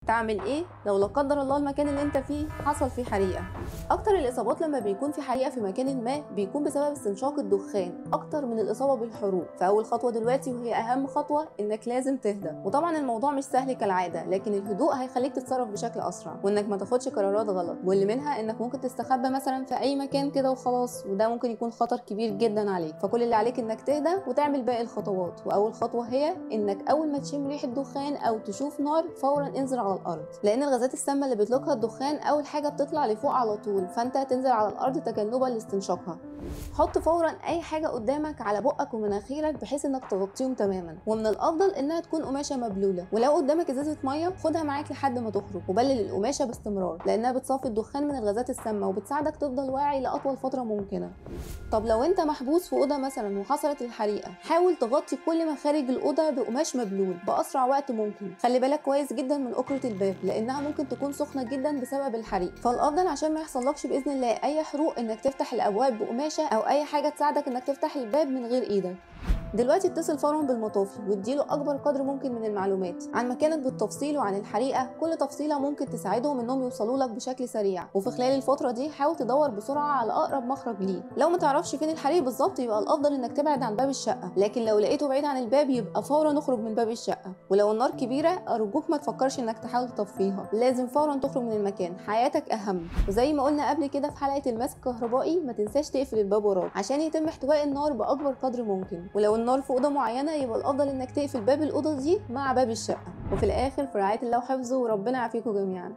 تعمل ايه لو لا قدر الله المكان اللي انت فيه حصل فيه حريقه؟ اكتر الاصابات لما بيكون في حريقه في مكان ما بيكون بسبب استنشاق الدخان اكتر من الاصابه بالحروق. فاول خطوه دلوقتي وهي اهم خطوه انك لازم تهدى. وطبعا الموضوع مش سهل كالعاده، لكن الهدوء هيخليك تتصرف بشكل اسرع وانك ما تاخدش قرارات غلط، واللي منها انك ممكن تستخبى مثلا في اي مكان كده وخلاص، وده ممكن يكون خطر كبير جدا عليك. فكل اللي عليك انك تهدى وتعمل باقي الخطوات. واول خطوه هي انك اول ما تشم ريحه دخان او تشوف نار فورا انزل على الارض، لان الغازات السامه اللي بيطلقها الدخان اول حاجه بتطلع لفوق على طول، فانت هتنزل على الارض تجنبا لاستنشاقها. حط فورا اي حاجه قدامك على بقك ومناخيرك بحيث انك تغطيهم تماما، ومن الافضل انها تكون قماشه مبلوله. ولو قدامك ازازه ميه خدها معاك لحد ما تخرج، وبلل القماشه باستمرار لانها بتصفي الدخان من الغازات السامه وبتساعدك تفضل واعي لاطول فتره ممكنه. طب لو انت محبوس في اوضه مثلا وحصلت الحريقه، حاول تغطي كل مخارج الاوضه بقماش مبلول باسرع وقت ممكن. خلي بالك كويس جدا من اكره الباب لانها ممكن تكون سخنه جدا بسبب الحريق، فالافضل عشان ما يحصلكش باذن الله اي حروق انك تفتح الابواب بقماشه او اي حاجه تساعدك انك تفتح الباب من غير ايدك. دلوقتي اتصل فورا بالمطافي واديله اكبر قدر ممكن من المعلومات عن مكانك بالتفصيل وعن الحريقه. كل تفصيله ممكن تساعدهم انهم يوصلوا لك بشكل سريع، وفي خلال الفتره دي حاول تدور بسرعه على اقرب مخرج ليه. لو ما تعرفش فين الحريق بالظبط يبقى الافضل انك تبعد عن باب الشقه، لكن لو لقيته بعيد عن الباب يبقى فورا اخرج من باب الشقه. ولو النار كبيره ارجوك ما تفكرش انك تحاول تطفيها، لازم فورا تخرج من المكان، حياتك اهم. وزي ما قلنا قبل كده في حلقه المسك الكهربائي، ما تنساش تقفل الباب وراك عشان يتم احتواء النار باكبر قدر ممكن. ولو النار في اوضه معينه يبقى الافضل انك تقفل باب الاوضه دي مع باب الشقه. وفي الاخر في رعايه الله وحفظه، وربنا يعافيكم جميعا.